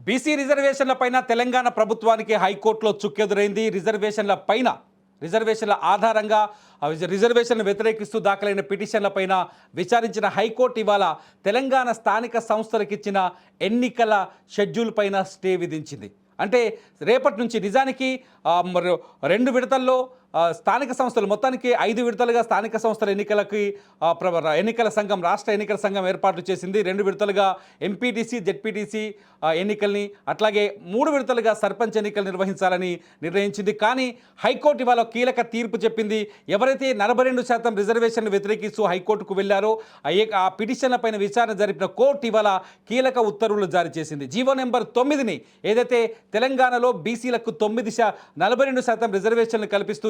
BC రిజర్వేషన్ల పైన తెలంగాణ ప్రభుత్వానికి హైకోర్టులో చుక్కెదురైంది. రిజర్వేషన్ల ఆధారంగా రిజర్వేషన్లు వ్యతిరేకిస్తూ దాఖలైన పిటిషన్ల పైన విచారించిన హైకోర్టు ఇవాళ తెలంగాణ స్థానిక సంస్థలకు ఇచ్చిన ఎన్నికల షెడ్యూల్ పైన స్టే విధించింది. అంటే రేపటి నుంచి నిజానికి రెండు విడతల్లో స్థానిక సంస్థలు మొత్తానికి 5 విడతలుగా స్థానిక సంస్థల ఎన్నికలకి ఎన్నికల సంఘం రాష్ట్ర ఎన్నికల సంఘం ఏర్పాటు చేసింది. 2 విడతలుగా ఎంపీటీసీ జెడ్పీటీసీ ఎన్నికల్ని అట్లాగే 3 విడతలుగా సర్పంచ్ ఎన్నికలు నిర్వహించాలని నిర్ణయించింది. కానీ హైకోర్టు ఇవాళ కీలక తీర్పు చెప్పింది. ఎవరైతే 42% రిజర్వేషన్లు వ్యతిరేకిస్తూ హైకోర్టుకు వెళ్లారో ఆ పిటిషన్ల పైన విచారణ జరిపిన కోర్టు ఇవాళ కీలక ఉత్తర్వులు జారీ చేసింది. జీవో నెంబర్ 9ని ఏదైతే తెలంగాణలో బీసీలకు 42% రిజర్వేషన్లు కల్పిస్తూ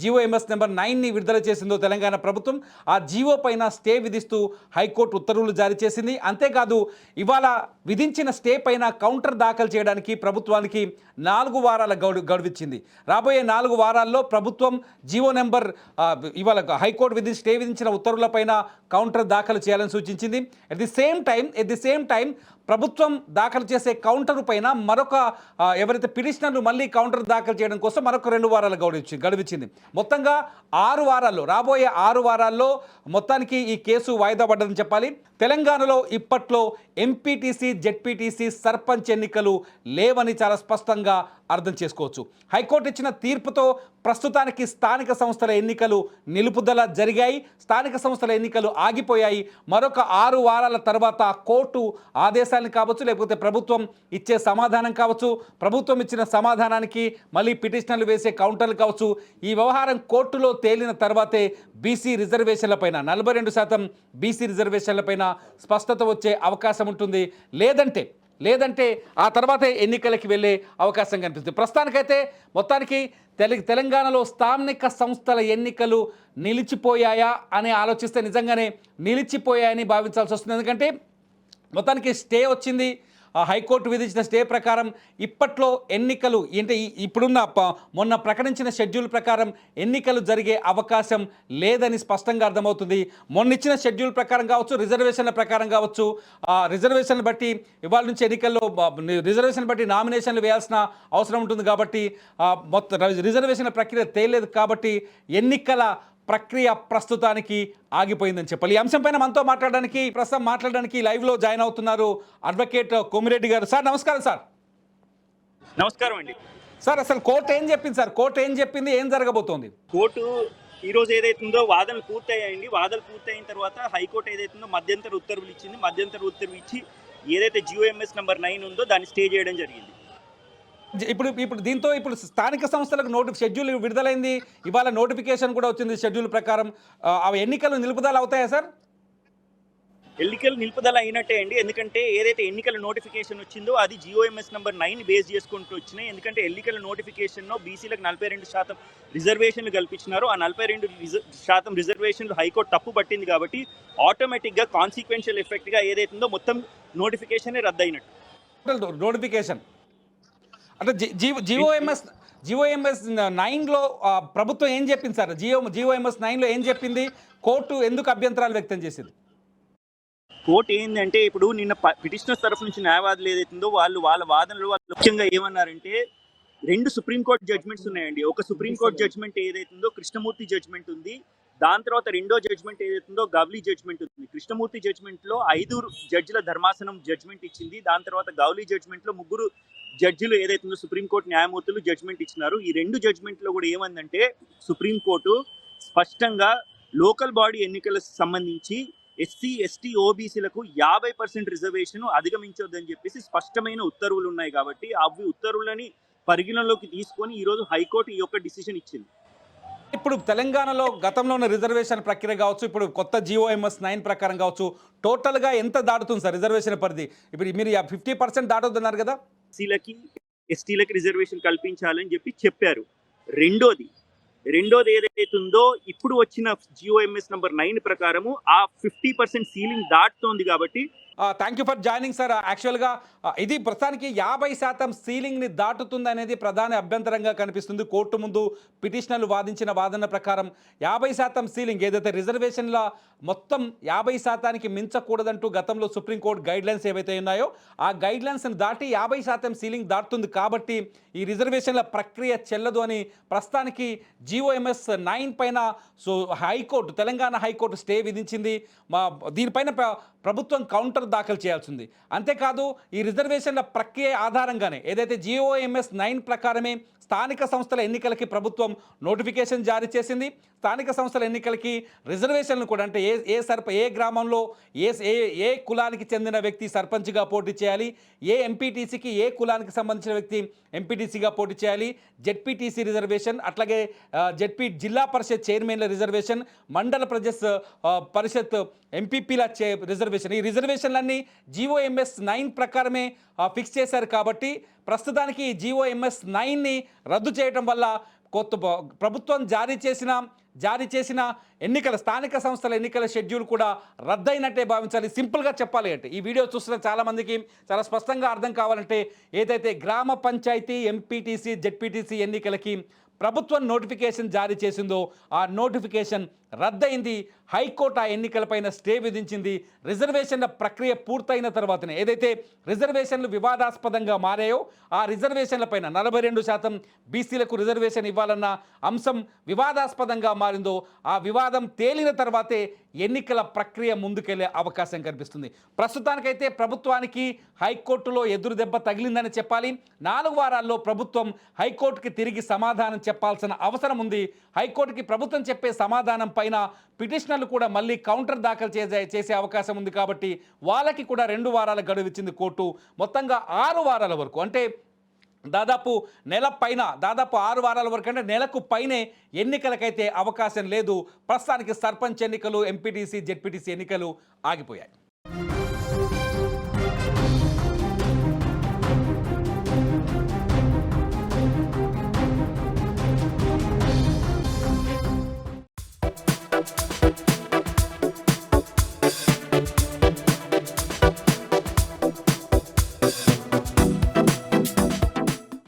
జీవోఎంఎస్ నెంబర్ 9ని విడుదల చేసిందో తెలంగాణ ప్రభుత్వం, ఆ జీవో పైన స్టే విధిస్తూ హైకోర్టు ఉత్తర్వులు జారీ చేసింది. అంతేకాదు ఇవాళ విధించిన స్టే పైన కౌంటర్ దాఖలు చేయడానికి ప్రభుత్వానికి 4 వారాల గడువిచ్చింది. రాబోయే 4 వారాల్లో ప్రభుత్వం జీవో నెంబర్ ఇవాళ హైకోర్టు స్టే విధించిన ఉత్తర్వులపైన కౌంటర్ దాఖలు చేయాలని సూచించింది. ఎట్ ది సేమ్ టైం ప్రభుత్వం దాఖలు చేసే కౌంటర్ పైన మరొక ఎవరైతే పిటిషనర్లు మళ్ళీ కౌంటర్ దాఖలు చేయడం కోసం మరొక 2 వారాల గడువిచ్చింది. మొత్తంగా 6 వారాల్లో రాబోయే 6 వారాల్లో మొత్తానికి ఈ కేసు వాయిదా పడ్డదని చెప్పాలి. తెలంగాణలో ఇప్పట్లో ఎంపీటీసీ జెడ్పీటీసీ సర్పంచ్ ఎన్నికలు లేవని చాలా స్పష్టంగా అర్థం చేసుకోవచ్చు. హైకోర్టు ఇచ్చిన తీర్పుతో ప్రస్తుతానికి స్థానిక సంస్థల ఎన్నికలు నిలుపుదల జరిగాయి. స్థానిక సంస్థల ఎన్నికలు ఆగిపోయాయి. మరొక 6 వారాల తర్వాత కోర్టు ఆదేశాలను కావచ్చు, లేకపోతే ప్రభుత్వం ఇచ్చే సమాధానం కావచ్చు, ప్రభుత్వం ఇచ్చిన సమాధానానికి మళ్ళీ పిటిషనర్లు వేసే కౌంటర్లు కావచ్చు, ఈ వ్యవహారం కోర్టులో తేలిన తర్వాతే బీసీ రిజర్వేషన్లపైన 42% బీసీ రిజర్వేషన్లపైన స్పష్టత వచ్చే అవకాశం ఉంటుంది. లేదంటే ఆ తర్వాతే ఎన్నికలకి వెళ్ళే అవకాశం కనిపిస్తుంది. ప్రస్తుతానికైతే మొత్తానికి తెలంగాణలో స్థానిక సంస్థల ఎన్నికలు నిలిచిపోయాయా అని ఆలోచిస్తే నిజంగానే నిలిచిపోయాయని భావించాల్సి వస్తుంది. ఎందుకంటే మొత్తానికి స్టే వచ్చింది. హైకోర్టు విధించిన స్టే ప్రకారం ఇప్పట్లో ఎన్నికలు అంటే ఇప్పుడున్న మొన్న ప్రకటించిన షెడ్యూల్ ప్రకారం ఎన్నికలు జరిగే అవకాశం లేదని స్పష్టంగా అర్థమవుతుంది. మొన్న ఇచ్చిన షెడ్యూల్ ప్రకారం కావచ్చు, రిజర్వేషన్ల ప్రకారం కావచ్చు, రిజర్వేషన్లు బట్టి ఇవాళ నుంచి ఎన్నికల్లో రిజర్వేషన్ బట్టి నామినేషన్లు వేయాల్సిన అవసరం ఉంటుంది. కాబట్టి మొత్తం రిజర్వేషన్ల ప్రక్రియ తేలేదు. కాబట్టి ఎన్నికల ప్రక్రియ ప్రస్తుతానికి ఆగిపోయిందని చెప్పాలి. ఈ అంశంపైన మనతో మాట్లాడడానికి లైవ్లో జాయిన్ అవుతున్నారు అడ్వకేట్ కోమిరెడ్డి గారు. సార్ నమస్కారం. సార్ నమస్కారం అండి. సార్ అసలు కోర్టు ఏం చెప్పింది? సార్ కోర్టు ఏం చెప్పింది? ఏం జరగబోతోంది? కోర్టు ఈ రోజు ఏదైతుందో వాదనలు పూర్తయ్యాయండి. వాదనలు పూర్తయిన తర్వాత హైకోర్టు ఏదైతుందో మధ్యంతర ఉత్తర్వులు ఇచ్చింది. మధ్యంతర ఉత్తర్వు ఇచ్చి ఏదైతే జీఓఎంఎస్ నెంబర్ 9 ఉందో దాన్ని స్టే చేయడం జరిగింది. ఇప్పుడు దీంతో స్థానిక సంస్థలకు షెడ్యూల్ విడుదలైంది. ఇవాళ నోటిఫికేషన్ కూడా వచ్చింది. షెడ్యూల్ ప్రకారం ఎన్నికలు నిలుపుదల అవుతాయా సార్? ఎన్నికలు నిలుపుదల అయినట్టే అండి. ఎందుకంటే ఏదైతే ఎన్నికల నోటిఫికేషన్ వచ్చిందో అది జీఓఎంఎస్ నెంబర్ 9 బేస్ చేసుకుంటూ వచ్చినాయి. ఎందుకంటే ఎన్నికల నోటిఫికేషన్లో బీసీలకు 42% రిజర్వేషన్లు కల్పించినారు. ఆ 42% రిజర్వేషన్లు హైకోర్టు తప్పు పట్టింది. కాబట్టి ఆటోమేటిక్గా కాన్సిక్వెన్షియల్ ఎఫెక్ట్గా ఏదైతుందో మొత్తం నోటిఫికేషనే రద్దయినట్టు. నోటిఫికేషన్ అంటే జీఓఎంఎస్ 9లో ప్రభుత్వం ఏం చెప్పింది సార్? జీఓఎంఎస్ 9లో ఏం చెప్పింది? కోర్టు ఎందుకు అభ్యంతరాలు వ్యక్తం చేసింది? కోర్టు ఏంటంటే ఇప్పుడు నిన్న పిటిషనర్స్ తరఫు నుంచి న్యాయవాదులు ఏదైతుందో వాళ్ళ వాదనలు ముఖ్యంగా ఏమన్నారంటే 2 సుప్రీంకోర్టు జడ్జ్మెంట్స్ ఉన్నాయండి. ఒక సుప్రీంకోర్టు జడ్జ్మెంట్ ఏదైతుందో కృష్ణమూర్తి జడ్జ్మెంట్ ఉంది. దాని తర్వాత రెండో జడ్జ్మెంట్ ఏదైతుందో గౌలీ జడ్జ్మెంట్ ఉంది. కృష్ణమూర్తి జడ్జ్మెంట్లో 5 జడ్జిల ధర్మాసనం జడ్జ్మెంట్ ఇచ్చింది. దాని తర్వాత గౌలీ జడ్జ్మెంట్లో 3 జడ్జిలు ఏదైతుందో సుప్రీంకోర్టు న్యాయమూర్తులు జడ్జ్మెంట్ ఇచ్చినారు. ఈ 2 జడ్జ్మెంట్లో కూడా ఏమందంటే సుప్రీంకోర్టు స్పష్టంగా లోకల్ బాడీ ఎన్నికలకు సంబంధించి ఎస్సీ ఎస్టీ ఓబీసీలకు 50% రిజర్వేషన్ అధిగమించొద్దని చెప్పేసి స్పష్టమైన ఉత్తర్వులు ఉన్నాయి. కాబట్టి అవి ఉత్తర్వులని పరిగణలోకి తీసుకొని ఈరోజు హైకోర్టు ఈ యొక్క డిసిషన్ ఇచ్చింది. ఇప్పుడు తెలంగాణలో గతంలో ఉన్న రిజర్వేషన్ ప్రక్రియ కావచ్చు, ఇప్పుడు కొత్త జీఓఎంఎస్ 9 ప్రకారం కావచ్చు, టోటల్గా ఎంత దాటుతుంది సార్ రిజర్వేషన్ పరిధి? ఇప్పుడు మీరు 50% దాటొద్దన్నారు కదా. ఎస్సీలకి ఎస్టీలకి రిజర్వేషన్ కల్పించాలని చెప్పారు. రెండోది ఏదైతుందో ఇప్పుడు వచ్చిన జీఓఎంఎస్ నెంబర్ 9 ప్రకారము ఆ 50% సీలింగ్ దాటుతోంది. కాబట్టి thank you for joining sir. యాక్చువల్గా ఇది ప్రస్తుతానికి 50% సీలింగ్ని దాటుతుంది అనేది ప్రధాన అభ్యంతరంగా కనిపిస్తుంది. కోర్టు ముందు పిటిషనర్లు వాదించిన వాదన ప్రకారం 50% సీలింగ్ ఏదైతే రిజర్వేషన్ల మొత్తం 50%కి మించకూడదంటూ గతంలో సుప్రీంకోర్టు గైడ్లైన్స్ ఏవైతే ఉన్నాయో ఆ గైడ్లైన్స్ని దాటి 50% సీలింగ్ దాటుతుంది కాబట్టి ఈ రిజర్వేషన్ల ప్రక్రియ చెల్లదు అని ప్రస్తుతానికి GOMS 9 పైన so high court Telangana high court stay విధించింది. దీనిపైన ప్రభుత్వం కౌంటర్ దాఖలు చేయాల్సింది. అంతేకాదు ఈ రిజర్వేషన్ల ప్రక్రియ ఆధారంగానే ఏదైతే GOMS 9 ప్రకారమే స్థానిక సంస్థల ఎన్నికలకి ప్రభుత్వం నోటిఫికేషన్ జారీ చేసింది. స్థానిక సంస్థల ఎన్నికలకి రిజర్వేషన్లు కూడా అంటే ఏ గ్రామంలో ఏ కులానికి చెందిన వ్యక్తి సర్పంచ్గా పోటీ చేయాలి, ఏ ఎంపీటీసీకి ఏ కులానికి సంబంధించిన వ్యక్తి ఎంపీటీసీగా పోటీ చేయాలి, జెడ్పీటీసీ రిజర్వేషన్, అట్లాగే జిల్లా పరిషత్ చైర్మన్ల రిజర్వేషన్, మండల పరిషత్ ఎంపీపీల రిజర్వేషన్, ఈ రిజర్వేషన్లన్నీ GOMS 9 ప్రకారమే ఫిక్స్ చేశారు. కాబట్టి ప్రస్తుతానికి GOMS 9ని రద్దు చేయడం వల్ల కొత్త ప్రభుత్వం జారీ చేసిన ఎన్నికల స్థానిక సంస్థల ఎన్నికల షెడ్యూల్ కూడా రద్దయినట్టే భావించాలి. సింపుల్గా చెప్పాలి అంటే ఈ వీడియో చూస్తున్న చాలామందికి చాలా స్పష్టంగా అర్థం కావాలంటే ఏదైతే గ్రామ పంచాయతీ ఎంపీటీసీ జెడ్పీటీసీ ఎన్నికలకి ప్రభుత్వం నోటిఫికేషన్ జారీ చేసిందో ఆ నోటిఫికేషన్ రద్దయింది. హైకోర్టు ఆ ఎన్నికలపైన స్టే విధించింది. రిజర్వేషన్ల ప్రక్రియ పూర్తయిన తర్వాతనే ఏదైతే రిజర్వేషన్లు వివాదాస్పదంగా మారాయో ఆ రిజర్వేషన్లపైన 42% బీసీలకు రిజర్వేషన్ ఇవ్వాలన్న అంశం వివాదాస్పదంగా మారిందో ఆ వివాదం తేలిన తర్వాతే ఎన్నికల ప్రక్రియ ముందుకెళ్లే అవకాశం కనిపిస్తుంది. ప్రస్తుతానికైతే ప్రభుత్వానికి హైకోర్టులో ఎదురు దెబ్బ తగిలిందని చెప్పాలి. 4 వారాల్లో ప్రభుత్వం హైకోర్టుకి తిరిగి సమాధానం చెప్పాల్సిన అవసరం ఉంది. హైకోర్టుకి ప్రభుత్వం చెప్పే సమాధానం పైన పిటిషనర్లు కూడా మళ్ళీ కౌంటర్ దాఖలు చేసే అవకాశం ఉంది. కాబట్టి వాళ్ళకి కూడా 2 వారాల గడువు ఇచ్చింది కోర్టు. మొత్తంగా 6 వారాల వరకు అంటే దాదాపు 6 వారాల వరకు అంటే నెలకు పైనే ఎన్నికలకైతే అవకాశం లేదు. ప్రస్తుతానికి సర్పంచ్ ఎన్నికలు, ఎంపీటీసీ జెడ్పీటీసీ ఎన్నికలు ఆగిపోయాయి.